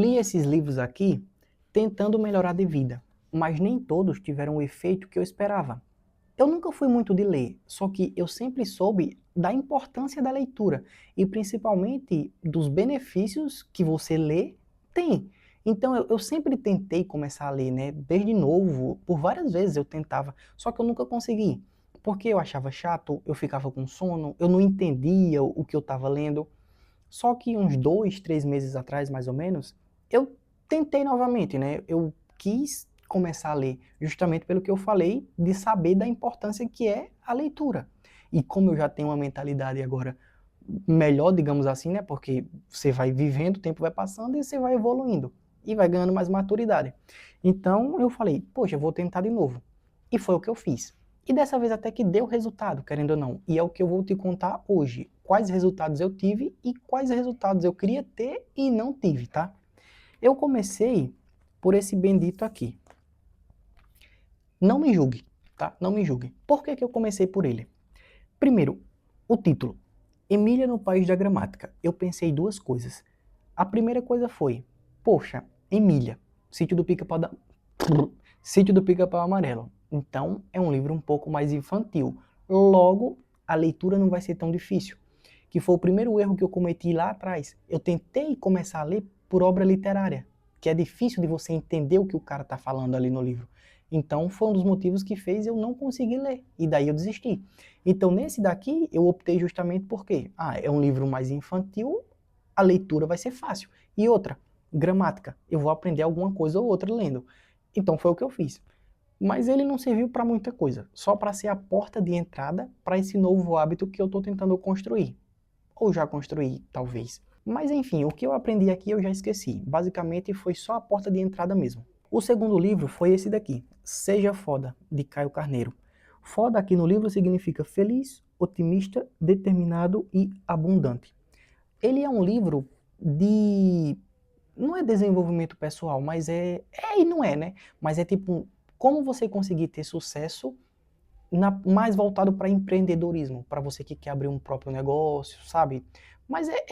li esses livros aqui tentando melhorar de vida, mas nem todos tiveram o efeito que eu esperava. Eu nunca fui muito de ler, só que eu sempre soube da importância da leitura e principalmente dos benefícios que você lê tem. Então eu sempre tentei começar a ler, né? Desde novo, por várias vezes eu tentava, só que eu nunca consegui. Porque eu achava chato, eu ficava com sono, eu não entendia o que eu estava lendo. Só que uns 2, 3 meses atrás, mais ou menos, eu tentei novamente, né? Eu quis começar a ler, justamente pelo que eu falei, de saber da importância que é a leitura. E como eu já tenho uma mentalidade agora melhor, digamos assim, né? Porque você vai vivendo, o tempo vai passando e você vai evoluindo. E vai ganhando mais maturidade. Então eu falei, poxa, eu vou tentar de novo. E foi o que eu fiz. E dessa vez até que deu resultado, querendo ou não. E é o que eu vou te contar hoje. Quais resultados eu tive e quais resultados eu queria ter e não tive, tá? Eu comecei por esse bendito aqui. Não me julgue, tá? Não me julgue. Por que que eu comecei por ele? Primeiro, o título. Emília no País da Gramática. Eu pensei duas coisas. A primeira coisa foi, poxa, Emília, Sítio do Pica-Pau da... Sítio do Pica-Pau Amarelo. Então, é um livro um pouco mais infantil. Logo, a leitura não vai ser tão difícil. Que foi o primeiro erro que eu cometi lá atrás. Eu tentei começar a ler por obra literária, que é difícil de você entender o que o cara está falando ali no livro. Então, foi um dos motivos que fez eu não conseguir ler. E daí eu desisti. Então, nesse daqui, eu optei justamente porque, é um livro mais infantil, a leitura vai ser fácil. E outra, gramática. Eu vou aprender alguma coisa ou outra lendo. Então, foi o que eu fiz. Mas ele não serviu para muita coisa, só para ser a porta de entrada para esse novo hábito que eu estou tentando construir. Ou já construí, talvez. Mas enfim, o que eu aprendi aqui eu já esqueci. Basicamente foi só a porta de entrada mesmo. O segundo livro foi esse daqui, Seja Foda, de Caio Carneiro. Foda aqui no livro significa feliz, otimista, determinado e abundante. Ele é um livro de... não é desenvolvimento pessoal, mas é e não é, né? Mas é tipo, como você conseguir ter sucesso mais voltado para empreendedorismo, para você que quer abrir um próprio negócio, sabe? Mas é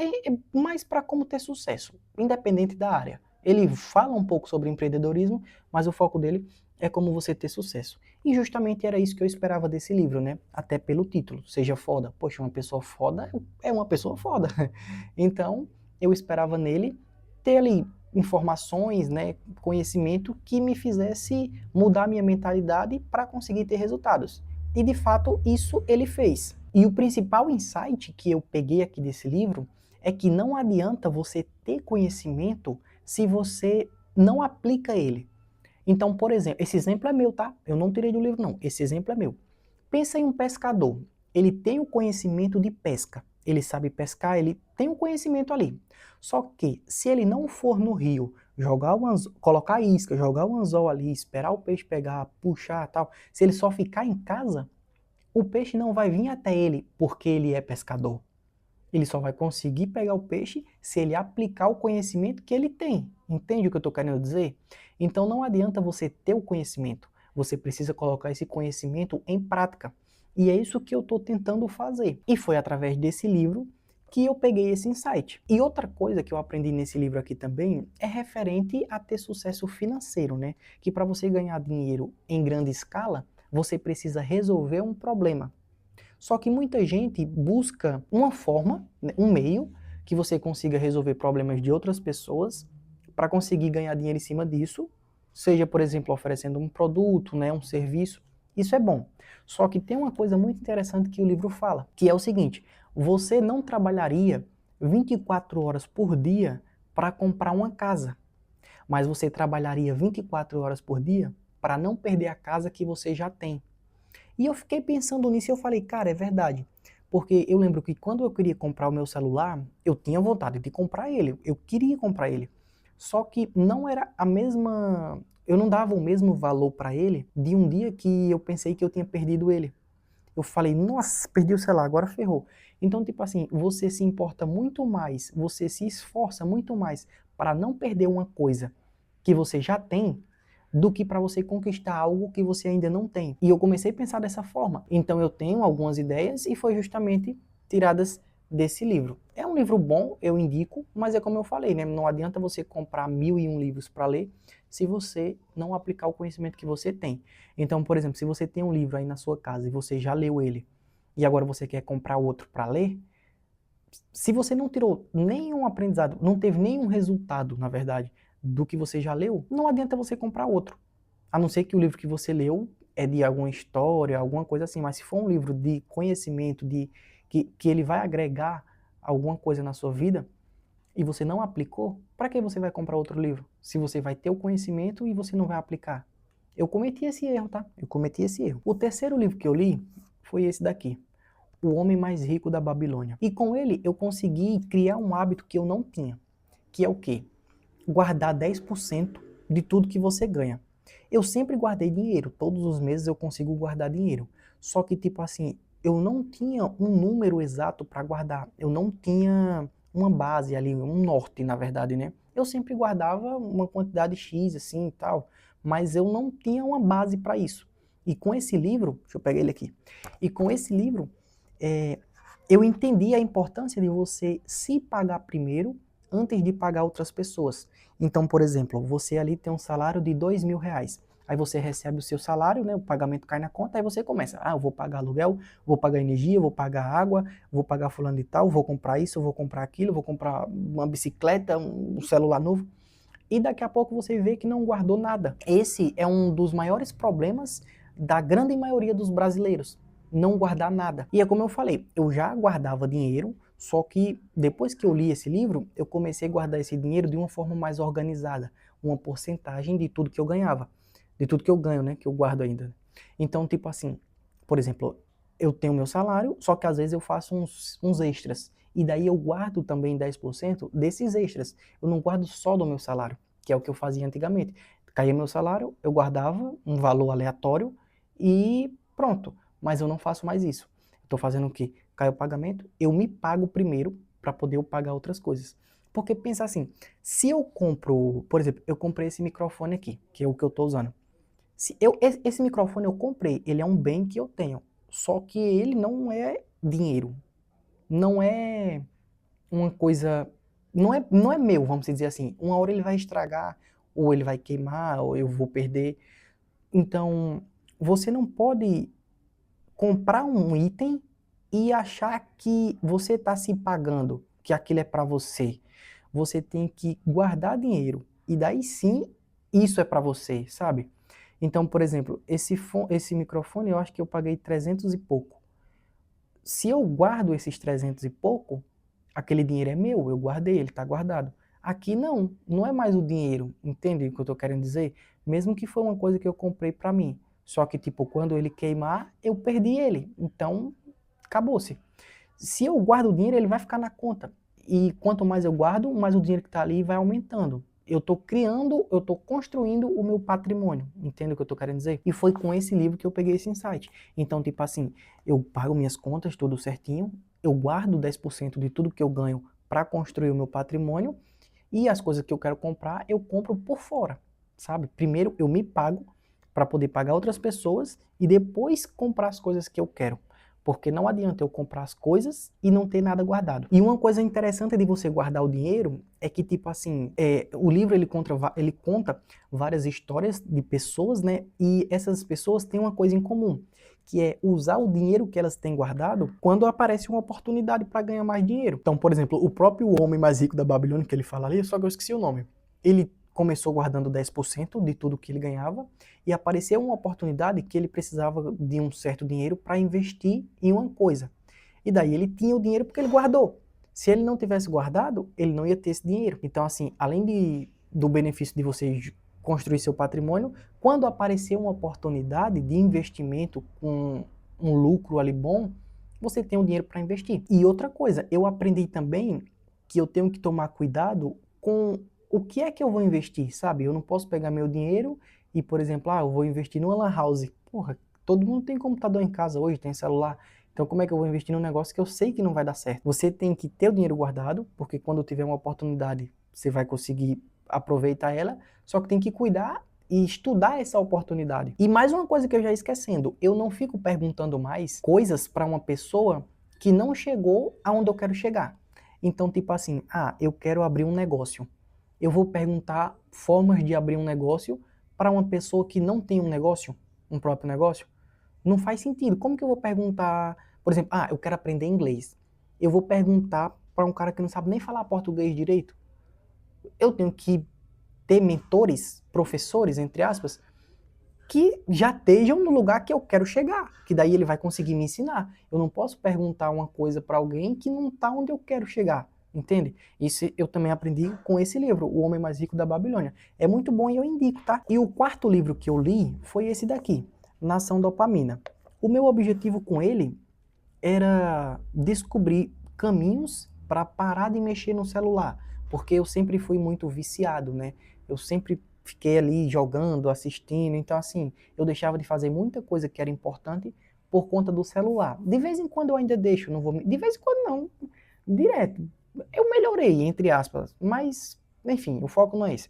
mais para como ter sucesso, independente da área. Ele fala um pouco sobre empreendedorismo, mas o foco dele é como você ter sucesso. E justamente era isso que eu esperava desse livro, né? Até pelo título, Seja Foda. Poxa, uma pessoa foda é uma pessoa foda. Então, eu esperava nele ter ali informações, né, conhecimento que me fizesse mudar minha mentalidade para conseguir ter resultados. E de fato isso ele fez. E o principal insight que eu peguei aqui desse livro é que não adianta você ter conhecimento se você não aplica ele. Então, por exemplo, esse exemplo é meu, tá? Eu não tirei do livro não, esse exemplo é meu. Pensa em um pescador. Ele tem o conhecimento de pesca. Ele sabe pescar, ele tem o conhecimento ali. Só que se ele não for no rio, jogar o anzol, colocar isca, jogar o anzol ali, esperar o peixe pegar, puxar, tal, se ele só ficar em casa, o peixe não vai vir até ele porque ele é pescador. Ele só vai conseguir pegar o peixe se ele aplicar o conhecimento que ele tem. Entende o que eu estou querendo dizer? Então não adianta você ter o conhecimento. Você precisa colocar esse conhecimento em prática. E é isso que eu estou tentando fazer. E foi através desse livro que eu peguei esse insight. E outra coisa que eu aprendi nesse livro aqui também é referente a ter sucesso financeiro, né? Que para você ganhar dinheiro em grande escala, você precisa resolver um problema. Só que muita gente busca uma forma, né, um meio, que você consiga resolver problemas de outras pessoas para conseguir ganhar dinheiro em cima disso, seja, por exemplo, oferecendo um produto, né, um serviço. Isso é bom. Só que tem uma coisa muito interessante que o livro fala, que é o seguinte: você não trabalharia 24 horas por dia para comprar uma casa, mas você trabalharia 24 horas por dia para não perder a casa que você já tem. E eu fiquei pensando nisso e eu falei, cara, é verdade. Porque eu lembro que quando eu queria comprar o meu celular, eu tinha vontade de comprar ele, eu queria comprar ele. Só que não era a mesma... eu não dava o mesmo valor para ele de um dia que eu pensei que eu tinha perdido ele. Eu falei, nossa, perdi o celular, agora ferrou. Então, tipo assim, você se importa muito mais, você se esforça muito mais para não perder uma coisa que você já tem, do que para você conquistar algo que você ainda não tem. E eu comecei a pensar dessa forma. Então eu tenho algumas ideias e foi justamente tiradas desse livro. É um livro bom, eu indico, mas é como eu falei, né? Não adianta você comprar 1001 livros para ler se você não aplicar o conhecimento que você tem. Então, por exemplo, se você tem um livro aí na sua casa e você já leu ele, e agora você quer comprar outro para ler, se você não tirou nenhum aprendizado, não teve nenhum resultado, na verdade, do que você já leu, não adianta você comprar outro. A não ser que o livro que você leu é de alguma história, alguma coisa assim, mas se for um livro de conhecimento, que ele vai agregar alguma coisa na sua vida e você não aplicou, para que você vai comprar outro livro? Se você vai ter o conhecimento e você não vai aplicar. Eu cometi esse erro, tá? Eu cometi esse erro. O terceiro livro que eu li foi esse daqui, O Homem Mais Rico da Babilônia. E com ele eu consegui criar um hábito que eu não tinha, que é o quê? Guardar 10% de tudo que você ganha. Eu sempre guardei dinheiro, todos os meses eu consigo guardar dinheiro. Só que, tipo assim, eu não tinha um número exato para guardar. Eu não tinha uma base ali, um norte, na verdade, né? Eu sempre guardava uma quantidade X, assim e tal, mas eu não tinha uma base para isso. E com esse livro, deixa eu pegar ele aqui, e com esse livro, é, eu entendi a importância de você se pagar primeiro antes de pagar outras pessoas. Então, por exemplo, você ali tem um salário de R$ 2.000. Aí você recebe o seu salário, né, o pagamento cai na conta, aí você começa, eu vou pagar aluguel, vou pagar energia, vou pagar água, vou pagar fulano de tal, vou comprar isso, vou comprar aquilo, vou comprar uma bicicleta, um celular novo. E daqui a pouco você vê que não guardou nada. Esse é um dos maiores problemas da grande maioria dos brasileiros, não guardar nada. E é como eu falei, eu já guardava dinheiro, só que depois que eu li esse livro, eu comecei a guardar esse dinheiro de uma forma mais organizada, uma porcentagem de tudo que eu ganhava, de tudo que eu ganho, né, que eu guardo ainda. Então, tipo assim, por exemplo, eu tenho meu salário, só que às vezes eu faço uns extras, e daí eu guardo também 10% desses extras. Eu não guardo só do meu salário, que é o que eu fazia antigamente. Caía meu salário, eu guardava um valor aleatório e pronto. Mas eu não faço mais isso. Estou fazendo o quê? Cai o pagamento, eu me pago primeiro para poder eu pagar outras coisas. Porque pensa assim, se eu compro, por exemplo, eu comprei esse microfone aqui, que é o que eu estou usando. Esse microfone eu comprei, ele é um bem que eu tenho. Só que ele não é dinheiro. Não é uma coisa. Não é meu, vamos dizer assim. Uma hora ele vai estragar, ou ele vai queimar, ou eu vou perder. Então, você não pode comprar um item e achar que você está se pagando, que aquilo é para você. Você tem que guardar dinheiro. E daí sim, isso é para você, sabe? Então, por exemplo, esse microfone eu acho que eu paguei 300 e pouco. Se eu guardo esses 300 e pouco, aquele dinheiro é meu, eu guardei, ele está guardado. Aqui não é mais o dinheiro, entende o que eu estou querendo dizer? Mesmo que foi uma coisa que eu comprei para mim. Só que, tipo, quando ele queimar, eu perdi ele. Então, acabou-se. Se eu guardo o dinheiro, ele vai ficar na conta. E quanto mais eu guardo, mais o dinheiro que está ali vai aumentando. Eu estou criando, eu estou construindo o meu patrimônio. Entende o que eu estou querendo dizer? E foi com esse livro que eu peguei esse insight. Então, tipo assim, eu pago minhas contas tudo certinho, eu guardo 10% de tudo que eu ganho para construir o meu patrimônio e as coisas que eu quero comprar, eu compro por fora, sabe? Primeiro eu me pago para poder pagar outras pessoas e depois comprar as coisas que eu quero. Porque não adianta eu comprar as coisas e não ter nada guardado. E uma coisa interessante de você guardar o dinheiro é que, tipo assim, o livro ele conta várias histórias de pessoas, né? E essas pessoas têm uma coisa em comum, que é usar o dinheiro que elas têm guardado quando aparece uma oportunidade para ganhar mais dinheiro. Então, por exemplo, o próprio homem mais rico da Babilônia, que ele fala ali, só que eu esqueci o nome. Ele começou guardando 10% de tudo que ele ganhava e apareceu uma oportunidade que ele precisava de um certo dinheiro para investir em uma coisa. E daí ele tinha o dinheiro porque ele guardou. Se ele não tivesse guardado, ele não ia ter esse dinheiro. Então, assim, além do benefício de você construir seu patrimônio, quando aparecer uma oportunidade de investimento com um lucro ali bom, você tem o dinheiro para investir. E outra coisa, eu aprendi também que eu tenho que tomar cuidado com o que é que eu vou investir, sabe? Eu não posso pegar meu dinheiro e, por exemplo, eu vou investir numa lan house. Porra, todo mundo tem computador em casa hoje, tem celular. Então, como é que eu vou investir num negócio que eu sei que não vai dar certo? Você tem que ter o dinheiro guardado, porque quando tiver uma oportunidade, você vai conseguir aproveitar ela, só que tem que cuidar e estudar essa oportunidade. E mais uma coisa que eu já esquecendo, eu não fico perguntando mais coisas para uma pessoa que não chegou aonde eu quero chegar. Então, tipo assim, eu quero abrir um negócio. Eu vou perguntar formas de abrir um negócio para uma pessoa que não tem um negócio, um próprio negócio? Não faz sentido. Como que eu vou perguntar, por exemplo, eu quero aprender inglês. Eu vou perguntar para um cara que não sabe nem falar português direito? Eu tenho que ter mentores, professores, entre aspas, que já estejam no lugar que eu quero chegar, que daí ele vai conseguir me ensinar. Eu não posso perguntar uma coisa para alguém que não está onde eu quero chegar, entende? Isso eu também aprendi com esse livro, O Homem Mais Rico da Babilônia. É muito bom e eu indico, tá? E o quarto livro que eu li foi esse daqui, Nação Dopamina. O meu objetivo com ele era descobrir caminhos para parar de mexer no celular, porque eu sempre fui muito viciado, né? Eu sempre fiquei ali jogando, assistindo, então assim, eu deixava de fazer muita coisa que era importante por conta do celular. De vez em quando eu ainda deixo, não vou, de vez em quando não, direto. Eu melhorei, entre aspas, mas enfim, o foco não é esse.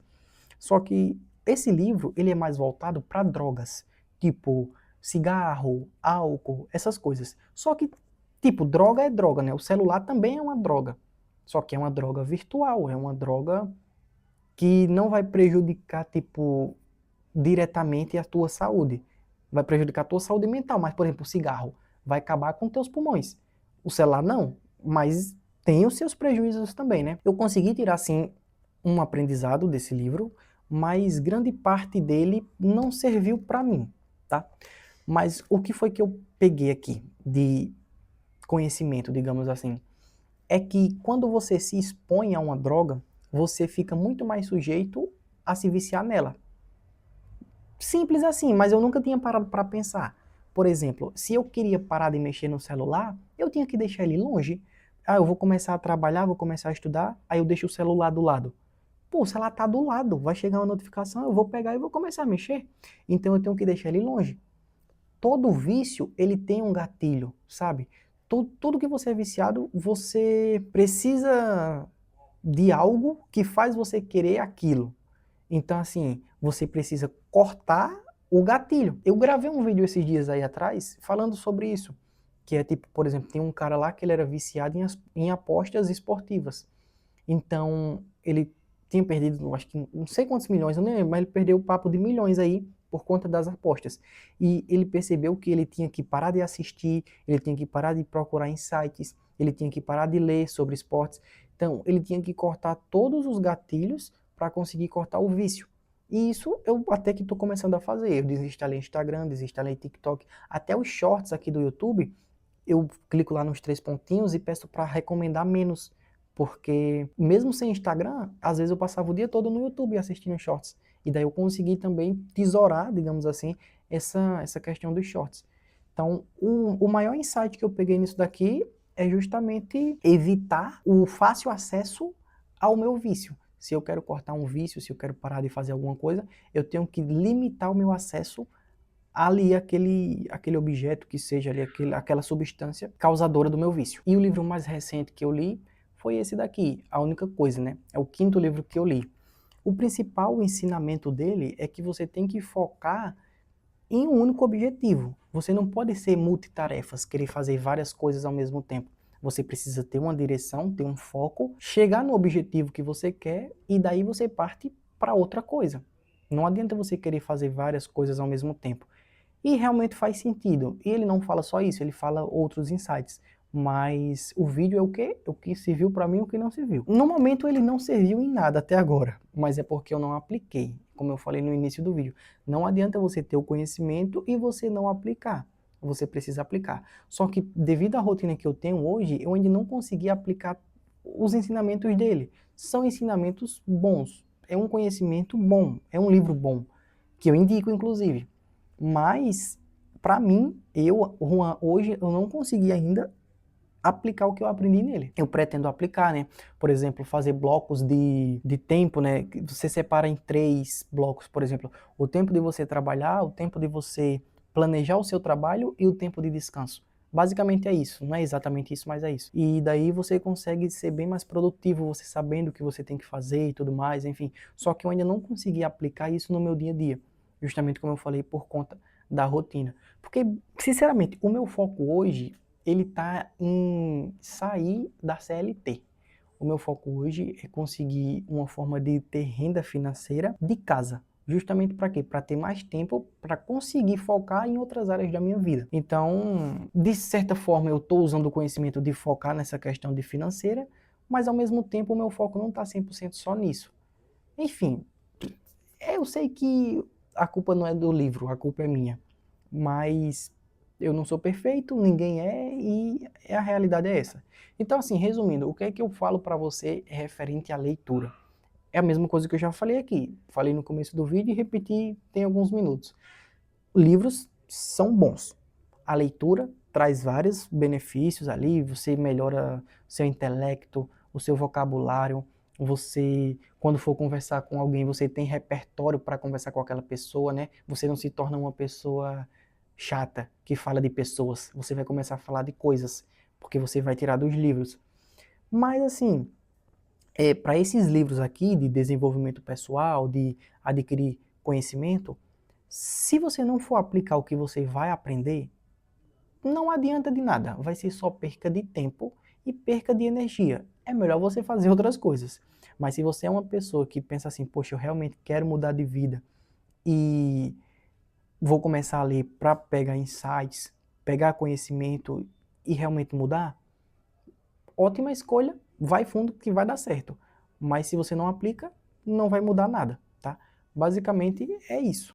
Só que esse livro, ele é mais voltado para drogas, tipo cigarro, álcool, essas coisas. Só que, tipo, droga é droga, né? O celular também é uma droga. Só que é uma droga virtual, é uma droga que não vai prejudicar, tipo, diretamente a tua saúde. Vai prejudicar a tua saúde mental, mas, por exemplo, o cigarro vai acabar com teus pulmões. O celular não, mas tem os seus prejuízos também, né? Eu consegui tirar, assim, um aprendizado desse livro, mas grande parte dele não serviu para mim, tá? Mas o que foi que eu peguei aqui de conhecimento, digamos assim, é que quando você se expõe a uma droga, você fica muito mais sujeito a se viciar nela. Simples assim, mas eu nunca tinha parado para pensar. Por exemplo, se eu queria parar de mexer no celular, eu tinha que deixar ele longe. Eu vou começar a trabalhar, vou começar a estudar, aí eu deixo o celular do lado. Pô, o celular tá do lado, vai chegar uma notificação, eu vou pegar e vou começar a mexer. Então eu tenho que deixar ele longe. Todo vício, ele tem um gatilho, sabe? Tudo que você é viciado, você precisa de algo que faz você querer aquilo. Então, assim, você precisa cortar o gatilho. Eu gravei um vídeo esses dias aí atrás falando sobre isso. Que é tipo, por exemplo, tem um cara lá que ele era viciado em apostas esportivas. Então, ele tinha perdido, acho que não sei quantos milhões, eu nem lembro, mas ele perdeu o papo de milhões aí por conta das apostas. E ele percebeu que ele tinha que parar de assistir, ele tinha que parar de procurar em sites, ele tinha que parar de ler sobre esportes. Então, ele tinha que cortar todos os gatilhos para conseguir cortar o vício. E isso eu até que estou começando a fazer. Eu desinstalei Instagram, desinstalei TikTok, até os shorts aqui do YouTube, eu clico lá nos três pontinhos e peço para recomendar menos. Porque mesmo sem Instagram, às vezes eu passava o dia todo no YouTube assistindo shorts. E daí eu consegui também tesourar, digamos assim, essa questão dos shorts. Então, o maior insight que eu peguei nisso daqui é justamente evitar o fácil acesso ao meu vício. Se eu quero cortar um vício, se eu quero parar de fazer alguma coisa, eu tenho que limitar o meu acesso ali aquele objeto que seja ali, aquela substância causadora do meu vício. E o livro mais recente que eu li foi esse daqui, A Única Coisa, né? É o quinto livro que eu li. O principal ensinamento dele é que você tem que focar em um único objetivo. Você não pode ser multitarefas, querer fazer várias coisas ao mesmo tempo. Você precisa ter uma direção, ter um foco, chegar no objetivo que você quer e daí você parte para outra coisa. Não adianta você querer fazer várias coisas ao mesmo tempo. E realmente faz sentido. E ele não fala só isso, ele fala outros insights. Mas o vídeo é o quê? O que serviu para mim e o que não serviu. No momento ele não serviu em nada até agora, mas é porque eu não apliquei, como eu falei no início do vídeo. Não adianta você ter o conhecimento e você não aplicar. Você precisa aplicar. Só que devido à rotina que eu tenho hoje, eu ainda não consegui aplicar os ensinamentos dele. São ensinamentos bons, é um conhecimento bom, é um livro bom, que eu indico inclusive. Mas, para mim, Juan, hoje eu não consegui ainda aplicar o que eu aprendi nele. Eu pretendo aplicar, né? Por exemplo, fazer blocos de tempo, né? Que você separa em 3 blocos, por exemplo. O tempo de você trabalhar, o tempo de você planejar o seu trabalho e o tempo de descanso. Basicamente é isso, não é exatamente isso, mas é isso. E daí você consegue ser bem mais produtivo, você sabendo o que você tem que fazer e tudo mais, enfim. Só que eu ainda não consegui aplicar isso no meu dia a dia, justamente como eu falei, por conta da rotina. Porque, sinceramente, o meu foco hoje ele está em sair da CLT. O meu foco hoje é conseguir uma forma de ter renda financeira de casa. Justamente para quê? Para ter mais tempo para conseguir focar em outras áreas da minha vida. Então, de certa forma, eu estou usando o conhecimento de focar nessa questão de financeira, mas ao mesmo tempo o meu foco não está 100% só nisso. Enfim, eu sei que a culpa não é do livro, a culpa é minha. Mas eu não sou perfeito, ninguém é, e a realidade é essa. Então, assim, resumindo, o que é que eu falo para você referente à leitura? É a mesma coisa que eu já falei aqui. Falei no começo do vídeo e repeti tem alguns minutos. Livros são bons. A leitura traz vários benefícios ali, você melhora seu intelecto, o seu vocabulário, você, quando for conversar com alguém, você tem repertório para conversar com aquela pessoa, né? Você não se torna uma pessoa chata que fala de pessoas, você vai começar a falar de coisas, porque você vai tirar dos livros. Mas assim, para esses livros aqui de desenvolvimento pessoal, de adquirir conhecimento, se você não for aplicar o que você vai aprender, não adianta de nada, vai ser só perca de tempo e perca de energia. É melhor você fazer outras coisas. Mas se você é uma pessoa que pensa assim, poxa, eu realmente quero mudar de vida e vou começar a ler para pegar insights, pegar conhecimento e realmente mudar, ótima escolha, vai fundo que vai dar certo. Mas se você não aplica, não vai mudar nada, tá? Basicamente é isso.